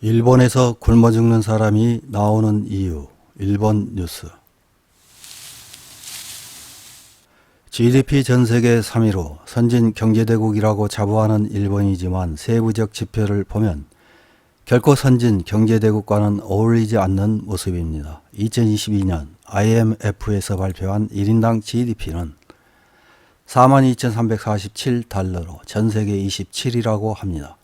일본에서 굶어 죽는 사람이 나오는 이유. 일본 뉴스. GDP 전세계 3위로 선진 경제대국이라고 자부하는 일본이지만 세부적 지표를 보면 결코 선진 경제대국과는 어울리지 않는 모습입니다. 2022년 IMF에서 발표한 1인당 GDP는 42,347달러로 전세계 27위라고 합니다.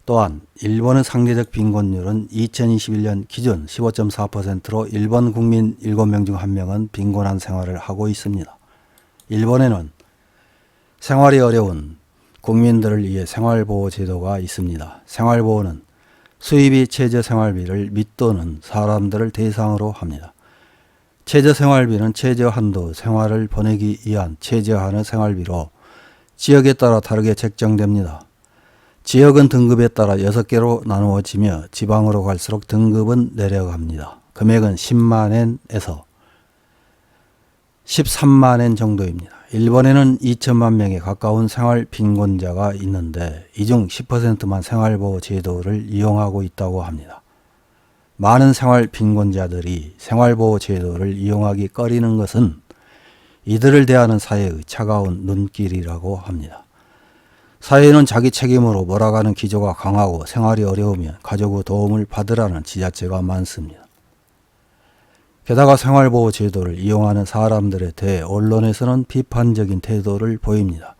또한 일본의 상대적 빈곤율은 2021년 기준 15.4%로 일본 국민 7명 중 1명은 빈곤한 생활을 하고 있습니다. 일본에는 생활이 어려운 국민들을 위해 생활보호제도가 있습니다. 생활보호는 수입이 최저생활비를 밑도는 사람들을 대상으로 합니다. 최저생활비는 최저한도 생활을 보내기 위한 최저한의 생활비로 지역에 따라 다르게 책정됩니다. 지역은 등급에 따라 6개로 나누어지며 지방으로 갈수록 등급은 내려갑니다. 금액은 10만엔에서 13만엔 정도입니다. 일본에는 2천만 명에 가까운 생활 빈곤자가 있는데 이 중 10%만 생활보호 제도를 이용하고 있다고 합니다. 많은 생활 빈곤자들이 생활보호 제도를 이용하기 꺼리는 것은 이들을 대하는 사회의 차가운 눈길이라고 합니다. 사회는 자기 책임으로 몰아가는 기조가 강하고 생활이 어려우면 가족의 도움을 받으라는 지자체가 많습니다. 게다가 생활보호 제도를 이용하는 사람들에 대해 언론에서는 비판적인 태도를 보입니다.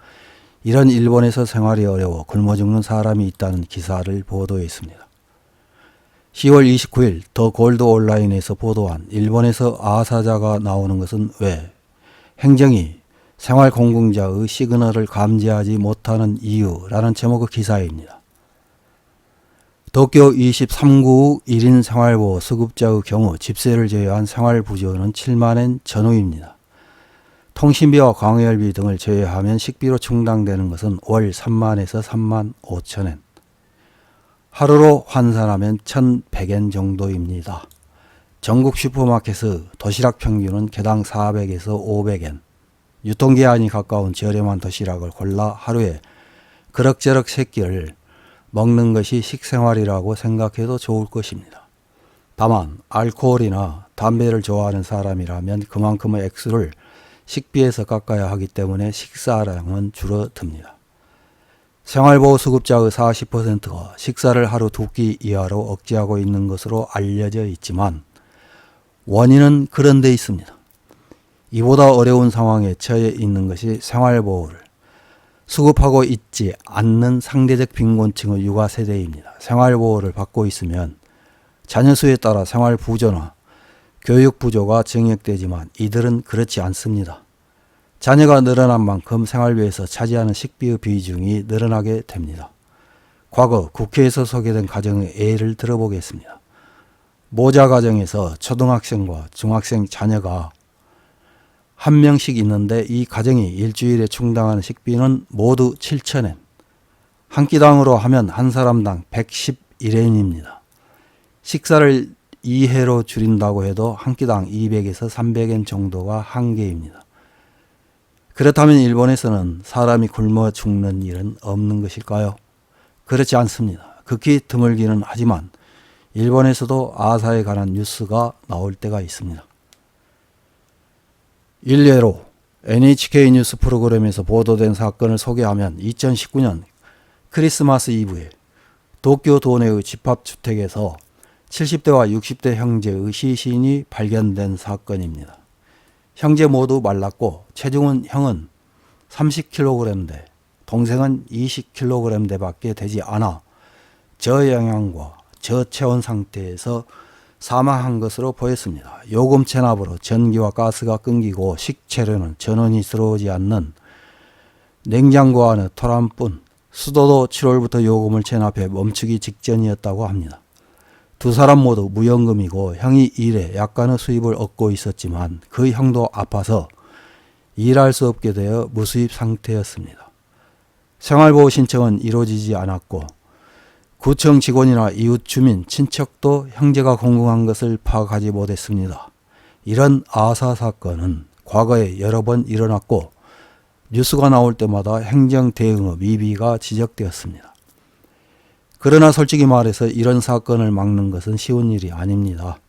이런 일본에서 생활이 어려워 굶어 죽는 사람이 있다는 기사를 보도했습니다. 10월 29일 더 골드 온라인에서 보도한 일본에서 아사자가 나오는 것은 왜 행정이 생활공공자의 시그널을 감지하지 못하는 이유라는 제목의 기사입니다. 도쿄 23구 1인 생활보호 수급자의 경우 집세를 제외한 생활부조는 7만엔 전후입니다. 통신비와 광열비 등을 제외하면 식비로 충당되는 것은 월 3만에서 3만 5천엔. 하루로 환산하면 1,100엔 정도입니다. 전국 슈퍼마켓의 도시락 평균은 개당 400에서 500엔. 유통기한이 가까운 저렴한 도시락을 골라 하루에 그럭저럭 3끼를 먹는 것이 식생활이라고 생각해도 좋을 것입니다. 다만 알코올이나 담배를 좋아하는 사람이라면 그만큼의 액수를 식비에서 깎아야 하기 때문에 식사량은 줄어듭니다. 생활보호 수급자의 40%가 식사를 하루 2끼 이하로 억제하고 있는 것으로 알려져 있지만 원인은 그런 데 있습니다. 이보다 어려운 상황에 처해 있는 것이 생활보호를 수급하고 있지 않는 상대적 빈곤층의 육아 세대입니다. 생활보호를 받고 있으면 자녀 수에 따라 생활부조나 교육부조가 증액되지만 이들은 그렇지 않습니다. 자녀가 늘어난 만큼 생활비에서 차지하는 식비의 비중이 늘어나게 됩니다. 과거 국회에서 소개된 가정의 예를 들어보겠습니다. 모자 가정에서 초등학생과 중학생 자녀가 한 명씩 있는데 이 가정이 일주일에 충당하는 식비는 모두 7천엔. 한 끼당으로 하면 한 사람당 111엔입니다. 식사를 2회로 줄인다고 해도 한 끼당 200에서 300엔 정도가 한계입니다. 그렇다면 일본에서는 사람이 굶어 죽는 일은 없는 것일까요? 그렇지 않습니다. 극히 드물기는 하지만 일본에서도 아사에 관한 뉴스가 나올 때가 있습니다. 일례로 NHK 뉴스 프로그램에서 보도된 사건을 소개하면 2019년 크리스마스 이브에 도쿄 도내의 집합주택에서 70대와 60대 형제의 시신이 발견된 사건입니다. 형제 모두 말랐고 체중은 형은 30kg대, 동생은 20kg대 밖에 되지 않아 저영양과 저체온 상태에서 사망한 것으로 보였습니다. 요금 체납으로 전기와 가스가 끊기고 식재료는 전원이 들어오지 않는 냉장고 안의 토란뿐, 수도도 7월부터 요금을 체납해 멈추기 직전이었다고 합니다. 두 사람 모두 무연금이고 형이 일에 약간의 수입을 얻고 있었지만 그 형도 아파서 일할 수 없게 되어 무수입 상태였습니다. 생활보호 신청은 이루어지지 않았고 구청 직원이나 이웃 주민, 친척도 형제가 공공한 것을 파악하지 못했습니다. 이런 아사 사건은 과거에 여러 번 일어났고 뉴스가 나올 때마다 행정 대응의 미비가 지적되었습니다. 그러나 솔직히 말해서 이런 사건을 막는 것은 쉬운 일이 아닙니다.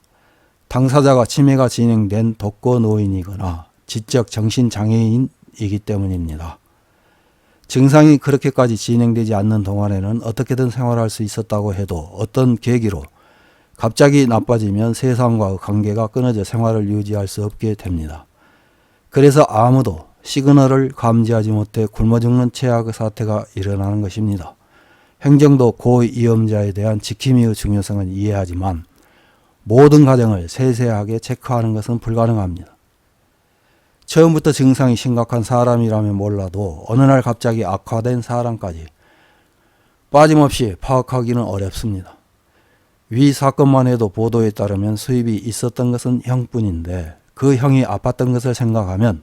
당사자가 치매가 진행된 독거노인이거나 지적 정신장애인이기 때문입니다. 증상이 그렇게까지 진행되지 않는 동안에는 어떻게든 생활할 수 있었다고 해도 어떤 계기로 갑자기 나빠지면 세상과의 관계가 끊어져 생활을 유지할 수 없게 됩니다. 그래서 아무도 시그널을 감지하지 못해 굶어 죽는 최악의 사태가 일어나는 것입니다. 행정도 고위험자에 대한 지킴이의 중요성은 이해하지만 모든 과정을 세세하게 체크하는 것은 불가능합니다. 처음부터 증상이 심각한 사람이라면 몰라도 어느 날 갑자기 악화된 사람까지 빠짐없이 파악하기는 어렵습니다. 위 사건만 해도 보도에 따르면 수입이 있었던 것은 형뿐인데 그 형이 아팠던 것을 생각하면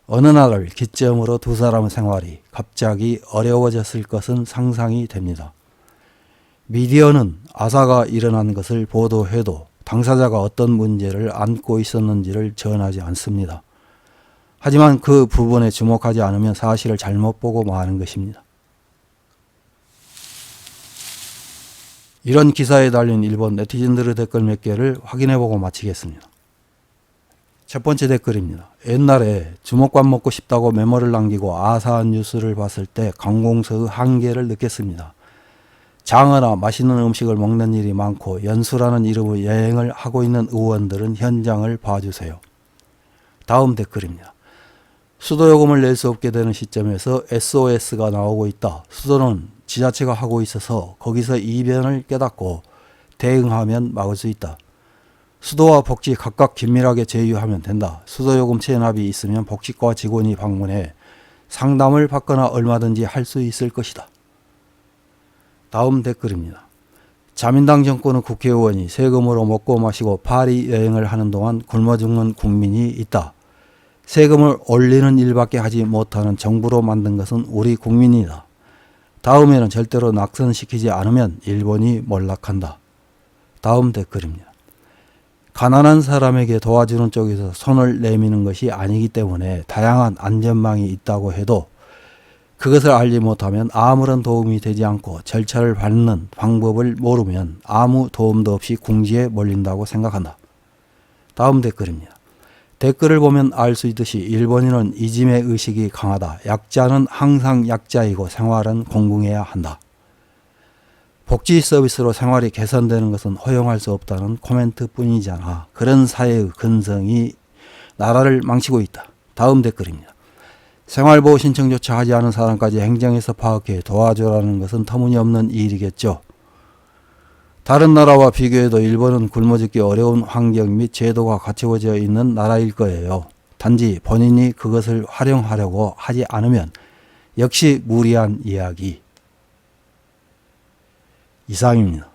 어느 날을 기점으로 두 사람의 생활이 갑자기 어려워졌을 것은 상상이 됩니다. 미디어는 아사가 일어난 것을 보도해도 당사자가 어떤 문제를 안고 있었는지를 전하지 않습니다. 하지만 그 부분에 주목하지 않으면 사실을 잘못 보고 마는 것입니다. 이런 기사에 달린 일본 네티즌들의 댓글 몇 개를 확인해보고 마치겠습니다. 첫 번째 댓글입니다. 옛날에 주먹밥 먹고 싶다고 메모를 남기고 아사한 뉴스를 봤을 때 관공서의 한계를 느꼈습니다. 장어나 맛있는 음식을 먹는 일이 많고 연수라는 이름의 여행을 하고 있는 의원들은 현장을 봐주세요. 다음 댓글입니다. 수도요금을 낼 수 없게 되는 시점에서 SOS가 나오고 있다. 수도는 지자체가 하고 있어서 거기서 이변을 깨닫고 대응하면 막을 수 있다. 수도와 복지 각각 긴밀하게 제휴하면 된다. 수도요금 체납이 있으면 복지과 직원이 방문해 상담을 받거나 얼마든지 할 수 있을 것이다. 다음 댓글입니다. 자민당 정권의 국회의원이 세금으로 먹고 마시고 파리 여행을 하는 동안 굶어 죽는 국민이 있다. 세금을 올리는 일밖에 하지 못하는 정부로 만든 것은 우리 국민이다. 다음에는 절대로 낙선시키지 않으면 일본이 몰락한다. 다음 댓글입니다. 가난한 사람에게 도와주는 쪽에서 손을 내미는 것이 아니기 때문에 다양한 안전망이 있다고 해도 그것을 알지 못하면 아무런 도움이 되지 않고 절차를 밟는 방법을 모르면 아무 도움도 없이 궁지에 몰린다고 생각한다. 다음 댓글입니다. 댓글을 보면 알 수 있듯이 일본인은 이짐의 의식이 강하다. 약자는 항상 약자이고 생활은 공공해야 한다. 복지 서비스로 생활이 개선되는 것은 허용할 수 없다는 코멘트 뿐이잖아. 그런 사회의 근성이 나라를 망치고 있다. 다음 댓글입니다. 생활보호 신청조차 하지 않은 사람까지 행정에서 파악해 도와줘라는 것은 터무니없는 일이겠죠. 다른 나라와 비교해도 일본은 굶어 죽기 어려운 환경 및 제도가 갖추어져 있는 나라일 거예요. 단지 본인이 그것을 활용하려고 하지 않으면 역시 무리한 이야기. 이상입니다.